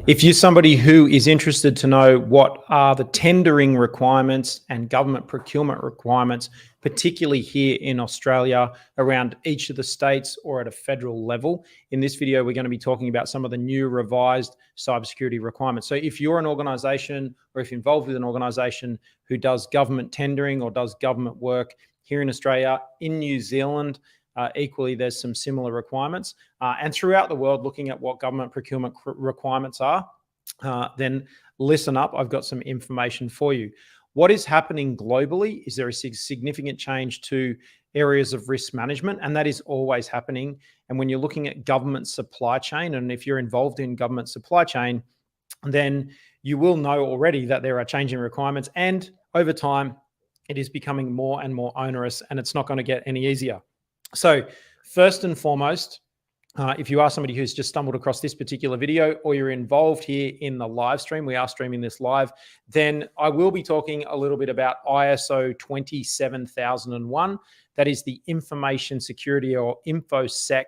If you're somebody who is interested to know what are the tendering requirements and government procurement requirements, particularly here in Australia around each of the states or at a federal level, in this video, we're going to be talking about some of the new revised cybersecurity requirements. So if you're an organization or if you're involved with an organization who does government tendering or does government work here in Australia, in New Zealand, equally, there's some similar requirements. And throughout the world, looking at what government procurement requirements are, then listen up. I've got some information for you. What is happening globally is there a significant change to areas of risk management, and that is always happening. And when you're looking at government supply chain, and if you're involved in government supply chain, then you will know already that there are changing requirements. And over time, it is becoming more and more onerous, and it's not going to get any easier. So first and foremost, if you are somebody who's just stumbled across this particular video or you're involved here in the live stream, we are streaming this live, then I will be talking a little bit about ISO 27001. That is the information security or InfoSec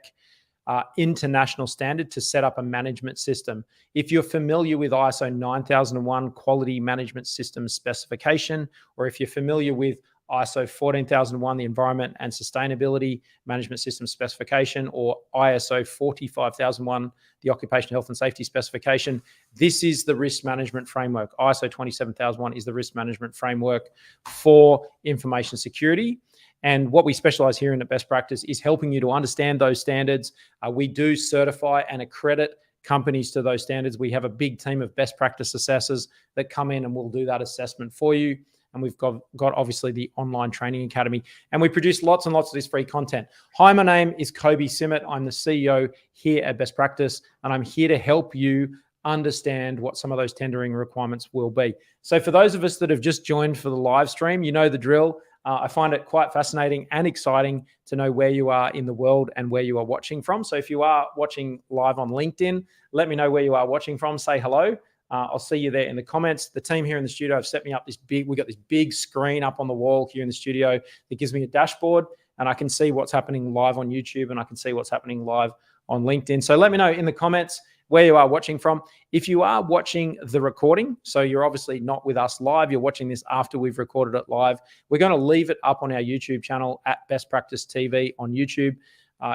international standard to set up a management system. If you're familiar with ISO 9001 quality management system specification, or if you're familiar with ISO 14001, the Environment and Sustainability Management System Specification, or ISO 45001, the Occupational Health and Safety Specification. This is the risk management framework. ISO 27001 is the risk management framework for information security. And what we specialize here in at Best Practice is helping you to understand those standards. We do certify and accredit companies to those standards. We have a big team of best practice assessors that come in and will do that assessment for you. And we've got obviously the online training academy, and we produce lots and lots of this free content. Hi, my name is Kobi Simmat. I'm the CEO here at Best Practice, and I'm here to help you understand what some of those tendering requirements will be. So for those of us that have just joined for the live stream, you know the drill. I find it quite fascinating and exciting to know where you are in the world and where you are watching from. So if you are watching live on LinkedIn, let me know where you are watching from. Say hello. I'll see you there in the comments. The team here in the studio have set me up we got this big screen up on the wall here in the studio that gives me a dashboard, and I can see what's happening live on YouTube, and I can see what's happening live on LinkedIn. So let me know in the comments where you are watching from. If you are watching the recording, so you're obviously not with us live, you're watching this after we've recorded it live, we're going to leave it up on our YouTube channel at Best Practice TV on YouTube.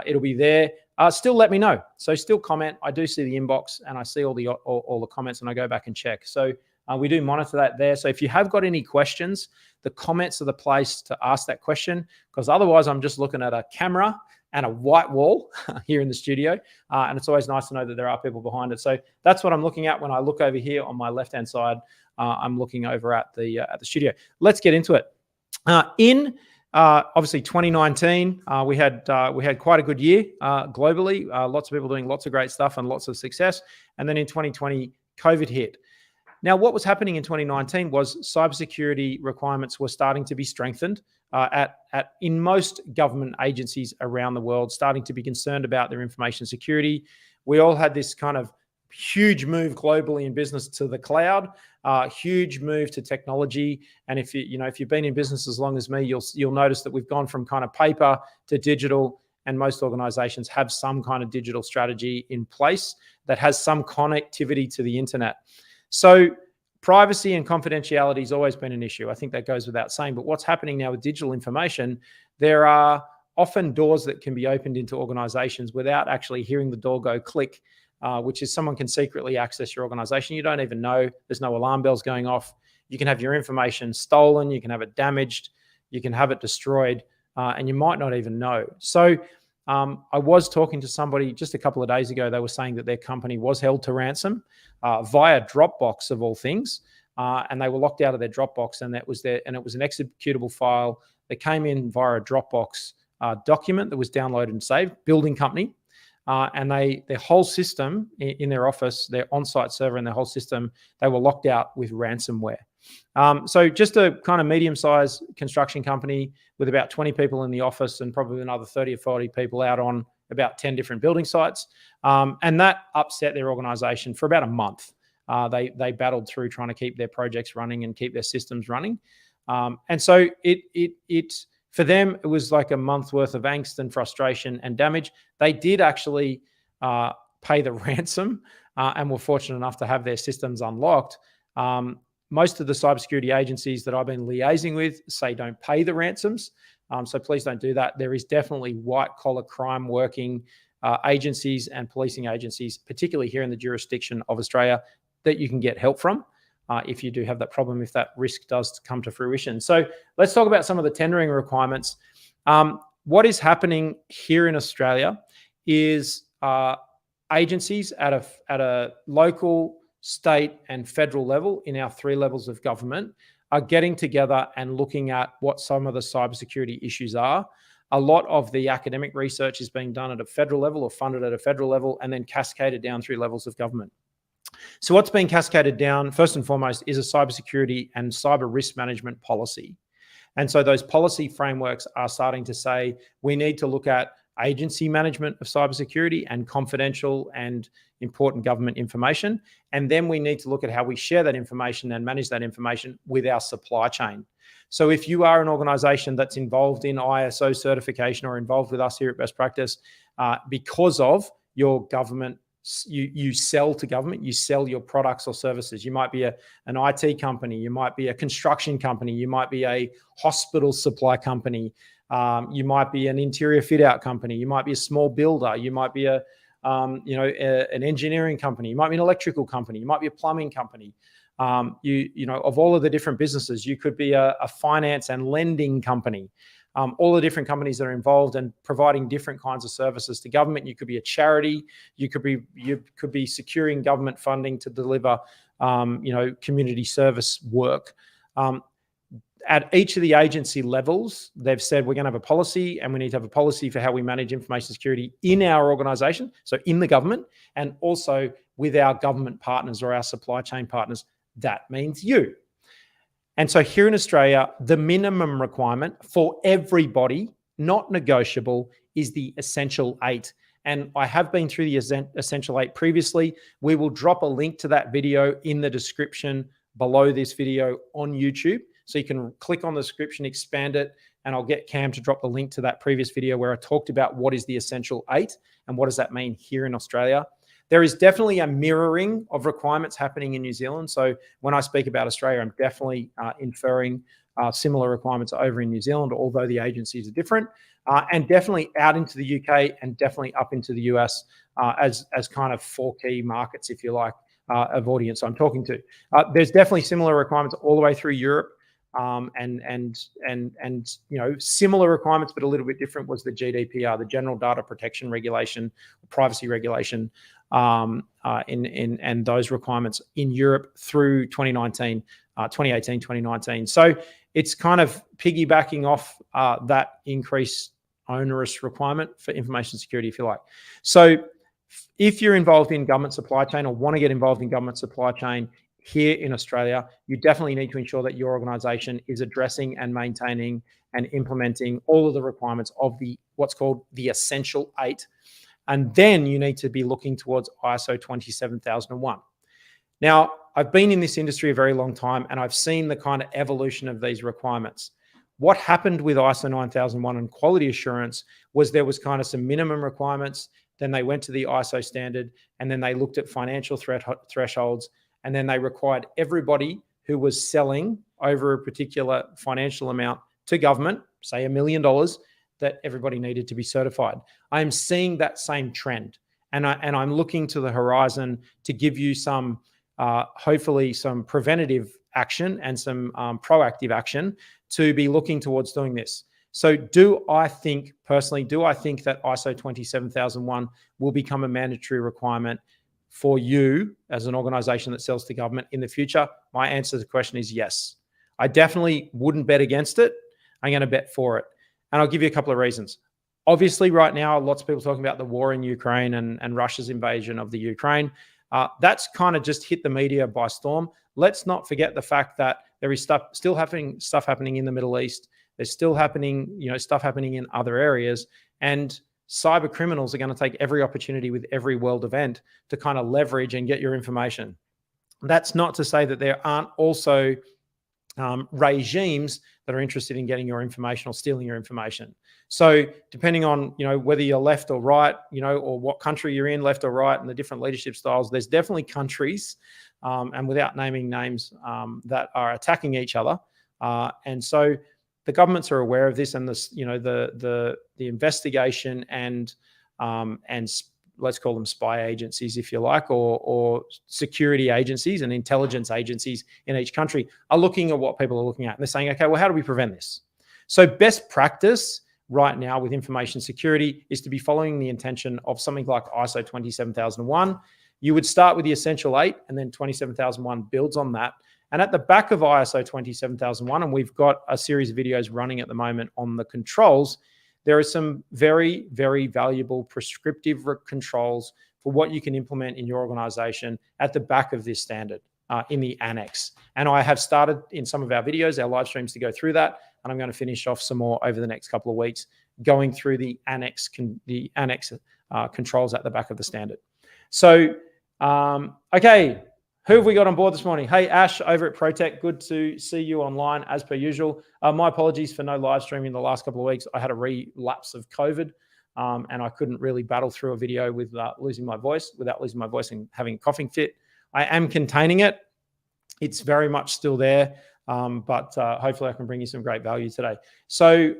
It'll be there. Still let me know. So still comment. I do see the inbox and I see all the comments, and I go back and check. So we do monitor that there. So if you have got any questions, the comments are the place to ask that question, because otherwise I'm just looking at a camera and a white wall here in the studio. And it's always nice to know that there are people behind it. So that's what I'm looking at when I look over here on my left-hand side. I'm looking over at the studio. Let's get into it. Obviously 2019, we had quite a good year globally. Lots of people doing lots of great stuff and lots of success. And then in 2020, COVID hit. Now, what was happening in 2019 was cybersecurity requirements were starting to be strengthened in most government agencies around the world, starting to be concerned about their information security. We all had this kind of huge move globally in business to the cloud, huge move to technology. And if you've been in business as long as me, you'll notice that we've gone from kind of paper to digital, and most organizations have some kind of digital strategy in place that has some connectivity to the internet. So privacy and confidentiality has always been an issue. I think that goes without saying. But what's happening now with digital information, there are often doors that can be opened into organizations without actually hearing the door go click, which is someone can secretly access your organization. You don't even know. There's no alarm bells going off. You can have your information stolen. You can have it damaged. You can have it destroyed, and you might not even know. So I was talking to somebody just a couple of days ago. They were saying that their company was held to ransom via Dropbox of all things, and they were locked out of their Dropbox, and it was an executable file that came in via a Dropbox document that was downloaded and saved. Building company. And their whole system in their office, their on-site server and their whole system, they were locked out with ransomware. So just a kind of medium-sized construction company with about 20 people in the office and probably another 30 or 40 people out on about 10 different building sites. And that upset their organization for about a month. They battled through trying to keep their projects running and keep their systems running. And so for them, it was like a month's worth of angst and frustration and damage. They did actually pay the ransom and were fortunate enough to have their systems unlocked, most of the cybersecurity agencies that I've been liaising with say don't pay the ransoms. So please don't do that. There is definitely white-collar crime working agencies and policing agencies, particularly here in the jurisdiction of Australia, that you can get help from if you do have that problem, if that risk does come to fruition. So let's talk about some of the tendering requirements. What is happening here in Australia is agencies at a local, state, and federal level in our 3 levels of government are getting together and looking at what some of the cybersecurity issues are. A lot of the academic research is being done at a federal level or funded at a federal level and then cascaded down through levels of government. So what's being cascaded down, first and foremost, is a cybersecurity and cyber risk management policy. And so those policy frameworks are starting to say we need to look at agency management of cybersecurity and confidential and important government information. And then we need to look at how we share that information and manage that information with our supply chain. So if you are an organization that's involved in ISO certification or involved with us here at Best Practice because of your government, you sell to government, you sell your products or services. You might be an IT company, you might be a construction company, you might be a hospital supply company, you might be an interior fit out company, you might be a small builder, you might be an engineering company, you might be an electrical company, you might be a plumbing company. Of all of the different businesses, you could be a finance and lending company. All the different companies that are involved and providing different kinds of services to government. You could be a charity. You could be securing government funding to deliver, community service work. At each of the agency levels, they've said we're going to have a policy, and we need to have a policy for how we manage information security in our organisation, so in the government, and also with our government partners or our supply chain partners. That means you. And so here in Australia, the minimum requirement for everybody, not negotiable, is the Essential 8. And I have been through the Essential 8 previously. We will drop a link to that video in the description below this video on YouTube. So you can click on the description, expand it, and I'll get Cam to drop the link to that previous video where I talked about what is the Essential 8 and what does that mean here in Australia. There is definitely a mirroring of requirements happening in New Zealand. So when I speak about Australia, I'm definitely inferring similar requirements over in New Zealand, although the agencies are different, and definitely out into the UK and definitely up into the US as kind of 4 key markets, if you like, of audience I'm talking to. There's definitely similar requirements all the way through Europe. And similar requirements, but a little bit different was the GDPR, the General Data Protection Regulation, Privacy Regulation, and those requirements in Europe through 2018, 2019. So it's kind of piggybacking off that increased onerous requirement for information security, if you like. So if you're involved in government supply chain or want to get involved in government supply chain, here in Australia, you definitely need to ensure that your organisation is addressing and maintaining and implementing all of the requirements of what's called the Essential 8. And then you need to be looking towards ISO 27001. Now, I've been in this industry a very long time, and I've seen the kind of evolution of these requirements. What happened with ISO 9001 and quality assurance was there was kind of some minimum requirements, then they went to the ISO standard, and then they looked at financial thresholds, and then they required everybody who was selling over a particular financial amount to government, say $1 million, that everybody needed to be certified. I'm seeing that same trend, and I'm looking to the horizon to give you some, hopefully some preventative action and some proactive action to be looking towards doing this. So do I think that ISO 27001 will become a mandatory requirement for you as an organization that sells to government in the future? My answer to the question is yes. I definitely wouldn't bet against it. I'm going to bet for it. And I'll give you a couple of reasons. Obviously, right now, lots of people talking about the war in Ukraine and Russia's invasion of the Ukraine. That's kind of just hit the media by storm. Let's not forget the fact that there is stuff happening in the Middle East. There's still stuff happening in other areas. And cyber criminals are going to take every opportunity with every world event to kind of leverage and get your information. That's not to say that there aren't also regimes that are interested in getting your information or stealing your information. So depending on, whether you're left or right, or what country you're in, left or right, and the different leadership styles, there's definitely countries, and without naming names, that are attacking each other. And so the governments are aware of this, and this, the investigation and let's call them spy agencies, if you like, or security agencies and intelligence agencies in each country are looking at what people are looking at. And they're saying, okay, well, how do we prevent this? So best practice right now with information security is to be following the intention of something like ISO 27001. You would start with the Essential 8, and then 27001 builds on that. And at the back of ISO 27001, and we've got a series of videos running at the moment on the controls, there are some very, very valuable prescriptive controls for what you can implement in your organization at the back of this standard in the annex. And I have started in some of our videos, our live streams, to go through that. And I'm going to finish off some more over the next couple of weeks, going through the annex controls at the back of the standard. So, okay. Who have we got on board this morning? Hey, Ash over at ProTech. Good to see you online as per usual. My apologies for no live streaming the last couple of weeks. I had a relapse of COVID, and I couldn't really battle through a video without losing my voice and having a coughing fit. I am containing it. It's very much still there, but hopefully I can bring you some great value today. So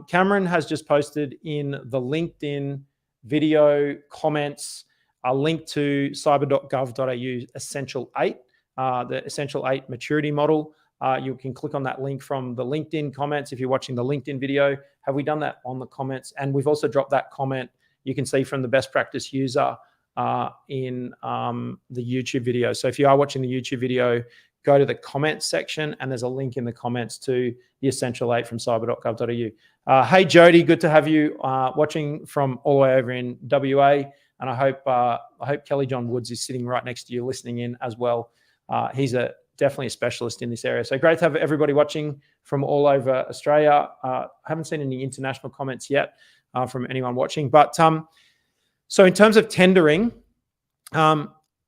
Cameron has just posted in the LinkedIn video comments a link to cyber.gov.au Essential 8, the Essential 8 maturity model. You can click on that link from the LinkedIn comments if you're watching the LinkedIn video. Have we done that on the comments? And we've also dropped that comment, you can see, from the best practice user in the YouTube video. So if you are watching the YouTube video, go to the comments section, and there's a link in the comments to the Essential 8 from cyber.gov.au. Hey, Jody, good to have you watching from all the way over in WA. And I hope Kelly John Woods is sitting right next to you, listening in as well. He's definitely a specialist in this area. So great to have everybody watching from all over Australia. I haven't seen any international comments yet from anyone watching. But so in terms of tendering,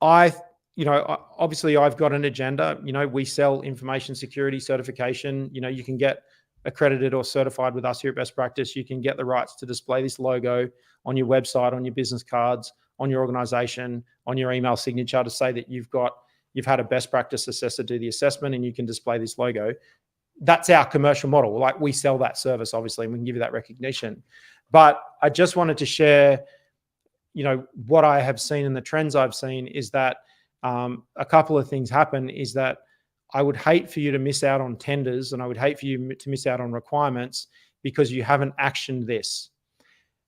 obviously I've got an agenda. We sell information security certification. You can get accredited or certified with us here at Best Practice. You can get the rights to display this logo on your website, on your business cards, on your organization, on your email signature, to say that you've had a best practice assessor do the assessment and you can display this logo. That's our commercial model. Like, we sell that service, obviously, and we can give you that recognition. But I just wanted to share, what I have seen and the trends I've seen is that a couple of things happen is that I would hate for you to miss out on tenders, and I would hate for you to miss out on requirements because you haven't actioned this.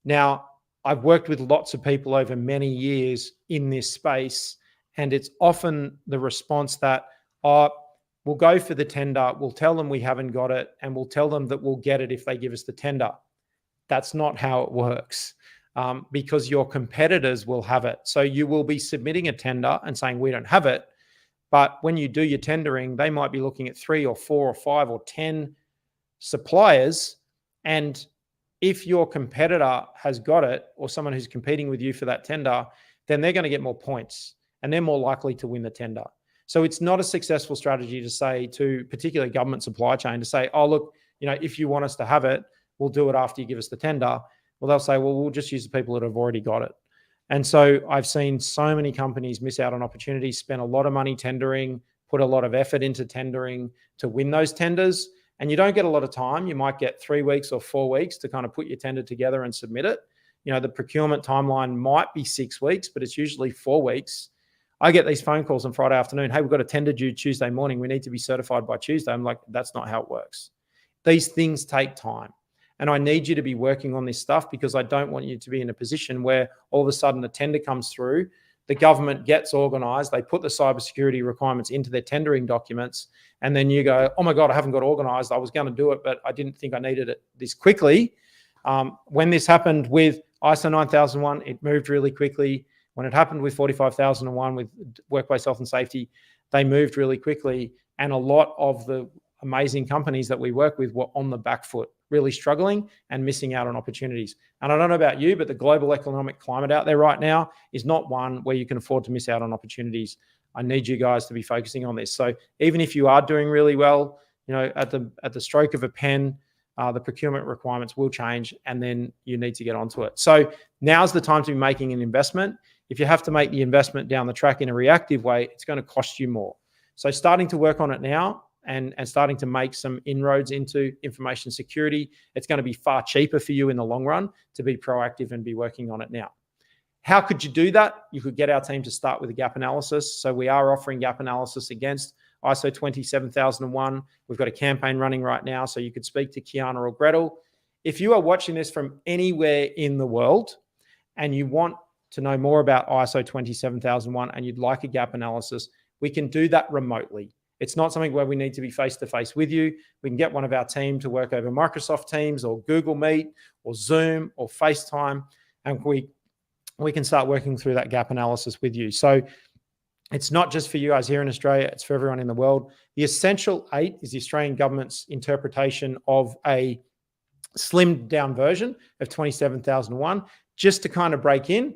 Now, I've worked with lots of people over many years in this space, and it's often the response that, we'll go for the tender, we'll tell them we haven't got it, and we'll tell them that we'll get it if they give us the tender. That's not how it works, because your competitors will have it. So you will be submitting a tender and saying, we don't have it. But when you do your tendering, they might be looking at 3 or 4 or 5 or 10 suppliers. And if your competitor has got it, or someone who's competing with you for that tender, then they're going to get more points and they're more likely to win the tender. So it's not a successful strategy to say to particularly government supply chain to say, oh, look, if you want us to have it, we'll do it after you give us the tender. Well, they'll say, well, we'll just use the people that have already got it. And so I've seen so many companies miss out on opportunities, spend a lot of money tendering, put a lot of effort into tendering to win those tenders. And you don't get a lot of time. You might get 3 weeks or 4 weeks to kind of put your tender together and submit it. The procurement timeline might be 6 weeks, but it's usually 4 weeks. I get these phone calls on Friday afternoon. Hey, we've got a tender due Tuesday morning. We need to be certified by Tuesday. I'm like, that's not how it works. These things take time. And I need you to be working on this stuff because I don't want you to be in a position where all of a sudden the tender comes through, the government gets organized, they put the cybersecurity requirements into their tendering documents, and then you go, oh my God, I haven't got organized. I was going to do it, but I didn't think I needed it this quickly. When this happened with ISO 9001, it moved really quickly. When it happened with 45001 with workplace health and safety, they moved really quickly. And a lot of the amazing companies that we work with were on the back foot, really struggling and missing out on opportunities. And I don't know about you, but the global economic climate out there right now is not one where you can afford to miss out on opportunities. I need you guys to be focusing on this. So even if you are doing really well, at the stroke of a pen, the procurement requirements will change, and then you need to get onto it. So now's the time to be making an investment. If you have to make the investment down the track in a reactive way, it's going to cost you more. So starting to work on it now and starting to make some inroads into information security, it's going to be far cheaper for you in the long run to be proactive and be working on it now. How could you do that? You could get our team to start with a gap analysis. So we are offering gap analysis against ISO 27001. We've got a campaign running right now, so you could speak to Kiana or Gretel. If you are watching this from anywhere in the world and you want to know more about ISO 27001 and you'd like a gap analysis, we can do that remotely. It's not something where we need to be face-to-face with you. We can get one of our team to work over Microsoft Teams or Google Meet or Zoom or FaceTime, and we can start working through that gap analysis with you. So it's not just for you guys here in Australia, it's for everyone in the world. The Essential 8 is the Australian government's interpretation of a slimmed down version of 27001, just to kind of break in.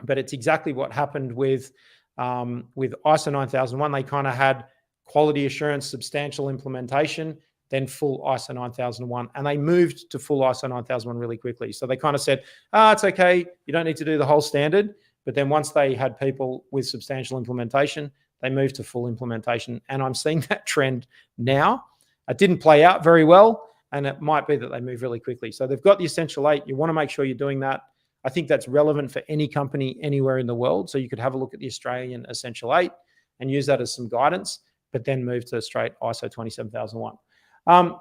But it's exactly what happened with ISO 9001. They kind of had quality assurance, substantial implementation, then full ISO 9001. And they moved to full ISO 9001 really quickly. So they kind of said, it's okay, you don't need to do the whole standard. But then once they had people with substantial implementation, they moved to full implementation. And I'm seeing that trend now. It didn't play out very well, and it might be that they move really quickly. So they've got the Essential 8. You want to make sure you're doing that. I think that's relevant for any company anywhere in the world. So you could have a look at the Australian Essential 8 and use that as some guidance, but then move to straight ISO 27001.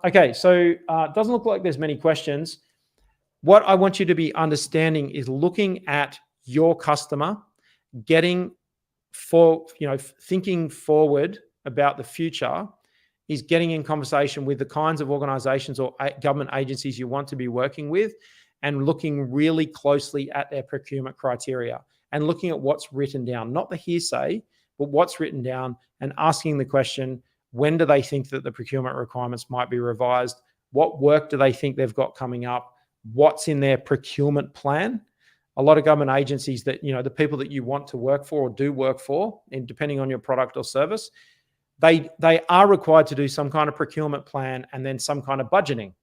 Okay, so it doesn't look like there's many questions. What I want you to be understanding is looking at your customer, thinking forward about the future, is getting in conversation with the kinds of organizations or government agencies you want to be working with, and looking really closely at their procurement criteria and looking at what's written down, not the hearsay, but what's written down, and asking the question, when do they think that the procurement requirements might be revised? What work do they think they've got coming up? What's in their procurement plan? A lot of government agencies that, the people that you want to work for or do work for, and depending on your product or service, they are required to do some kind of procurement plan and then some kind of budgeting.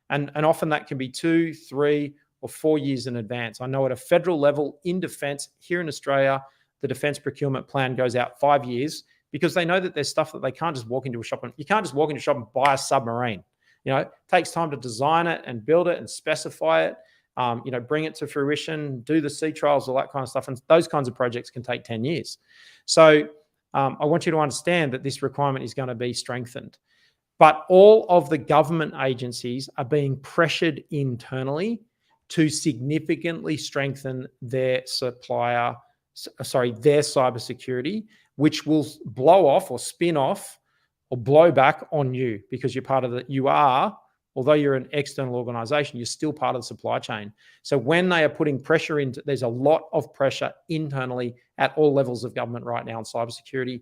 And often that can be 2, 3, or 4 years in advance. I know at a federal level in defence here in Australia, the defence procurement plan goes out 5 years, because they know that there's stuff that they can't just walk into a shop and you can't just walk into a shop and buy a submarine. It takes time to design it and build it and specify it, bring it to fruition, do the sea trials, all that kind of stuff. And those kinds of projects can take 10 years. So I want you to understand that this requirement is going to be strengthened. But all of the government agencies are being pressured internally to significantly strengthen their cybersecurity, which will blow off or spin off or blow back on you, because you're part of although you're an external organization, you're still part of the supply chain. So when they are putting pressure into, there's a lot of pressure internally at all levels of government right now on cybersecurity.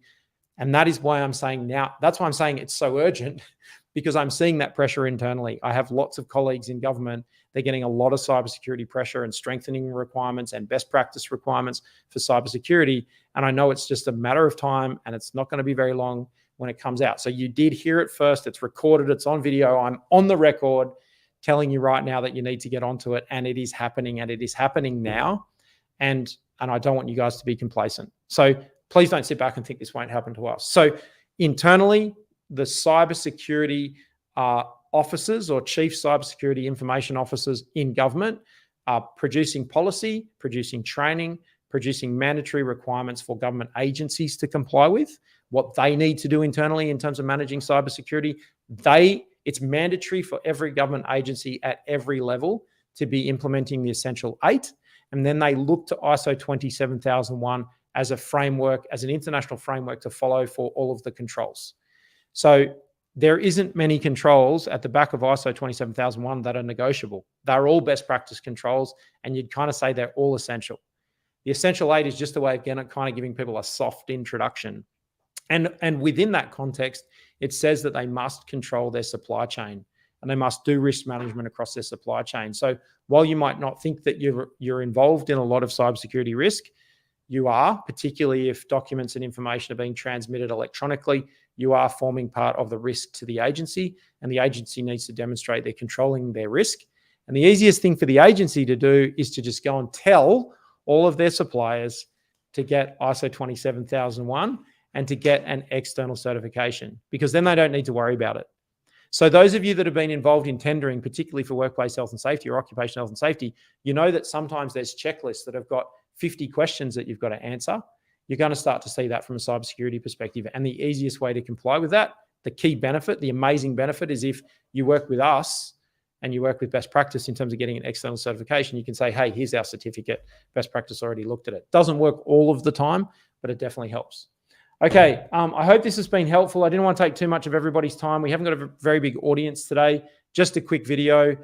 And that is why I'm saying now, that's why I'm saying it's so urgent, because I'm seeing that pressure internally. I have lots of colleagues in government. They're getting a lot of cybersecurity pressure and strengthening requirements and best practice requirements for cybersecurity. And I know it's just a matter of time, and it's not going to be very long when it comes out. So you did hear it first. It's recorded. It's on video. I'm on the record telling you right now that you need to get onto it, and it is happening, and it is happening now. And I don't want you guys to be complacent. So please don't sit back and think this won't happen to us. So internally, the cybersecurity officers or chief cybersecurity information officers in government are producing policy, producing training, producing mandatory requirements for government agencies to comply with, what they need to do internally in terms of managing cybersecurity. It's mandatory for every government agency at every level to be implementing the Essential 8. And then they look to ISO 27001 as a framework, as an international framework to follow for all of the controls. So there isn't many controls at the back of ISO 27001 that are negotiable. They're all best practice controls, and you'd kind of say they're all essential. The Essential 8 is just a way of kind of giving people a soft introduction. And within that context, it says that they must control their supply chain and they must do risk management across their supply chain. So while you might not think that you're involved in a lot of cybersecurity risk, you are, particularly if documents and information are being transmitted electronically, you are forming part of the risk to the agency, and the agency needs to demonstrate they're controlling their risk. And the easiest thing for the agency to do is to just go and tell all of their suppliers to get ISO 27001 and to get an external certification, because then they don't need to worry about it. So those of you that have been involved in tendering, particularly for workplace health and safety or occupational health and safety, you know that sometimes there's checklists that have got 50 questions that you've got to answer. You're going to start to see that from a cybersecurity perspective. And the easiest way to comply with that, the key benefit, the amazing benefit, is if you work with us and you work with Best Practice in terms of getting an external certification, you can say, hey, here's our certificate. Best Practice already looked at it. Doesn't work all of the time, but it definitely helps. Okay, I hope this has been helpful. I didn't want to take too much of everybody's time. We haven't got a very big audience today. Just a quick video.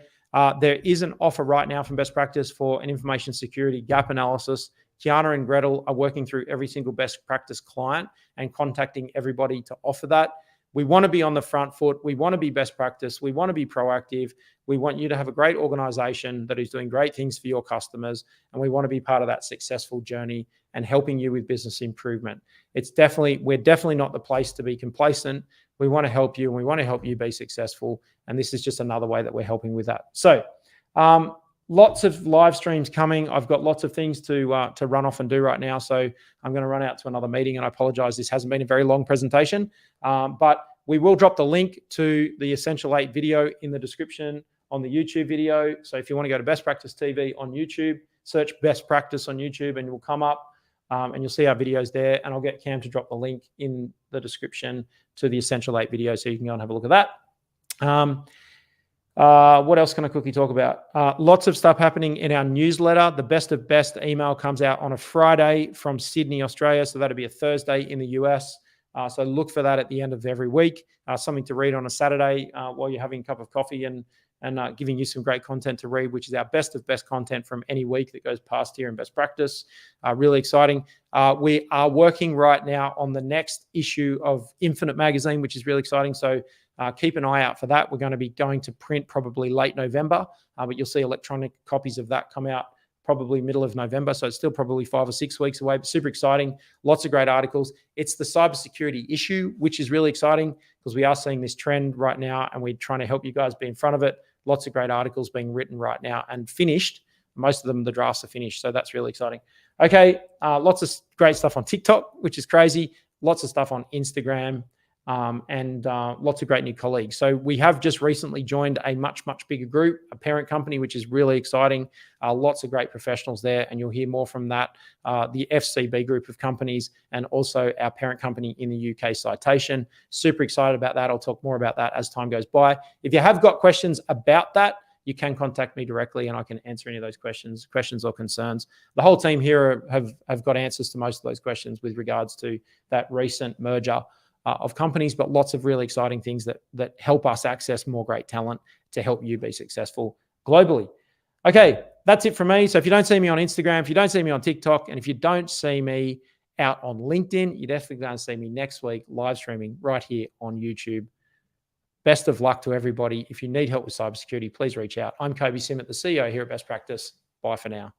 There is an offer right now from Best Practice for an information security gap analysis. Kiana and Gretel are working through every single Best Practice client and contacting everybody to offer that. We want to be on the front foot. We want to be Best Practice. We want to be proactive. We want you to have a great organization that is doing great things for your customers. And we want to be part of that successful journey and helping you with business improvement. We're definitely not the place to be complacent. We want to help you, and we want to help you be successful. And this is just another way that we're helping with that. So lots of live streams coming. I've got lots of things to run off and do right now. So I'm going to run out to another meeting, and I apologize. This hasn't been a very long presentation, but we will drop the link to the Essential 8 video in the description on the YouTube video. So if you want to go to Best Practice TV on YouTube, search Best Practice on YouTube and it will come up, and you'll see our videos there. And I'll get Cam to drop the link in the description to the Essential 8 video so you can go and have a look at that. What else can I quickly talk about? Lots of stuff happening in our newsletter. The Best of Best email comes out on a Friday from Sydney, Australia. So that'll be a Thursday in the US. So look for that at the end of every week. Something to read on a Saturday while you're having a cup of coffee and giving you some great content to read, which is our best of best content from any week that goes past here in Best Practice. Really exciting. We are working right now on the next issue of Infinite Magazine, which is really exciting. So keep an eye out for that. We're going to be going to print probably late November, but you'll see electronic copies of that come out probably middle of November. So it's still probably 5 or 6 weeks away, but super exciting. Lots of great articles. It's the cybersecurity issue, which is really exciting because we are seeing this trend right now and we're trying to help you guys be in front of it. Lots of great articles being written right now and finished. Most of them, the drafts are finished. So that's really exciting. Okay. Lots of great stuff on TikTok, which is crazy. Lots of stuff on Instagram. And lots of great new colleagues. So we have just recently joined a much bigger group, a parent company, which is really exciting. Lots of great professionals there, and you'll hear more from that. The FCB group of companies and also our parent company in the UK, Citation. Super excited about that. I'll talk more about that as time goes by. If you have got questions about that, you can contact me directly and I can answer any of those questions or concerns. The whole team here have got answers to most of those questions with regards to that recent merger of companies, but lots of really exciting things that help us access more great talent to help you be successful globally. Okay, that's it from me. So if you don't see me on Instagram, if you don't see me on TikTok, and if you don't see me out on LinkedIn, you're definitely going to see me next week live streaming right here on YouTube. Best of luck to everybody. If you need help with cybersecurity, please reach out. I'm Kobi Simmat, the CEO here at Best Practice. Bye for now.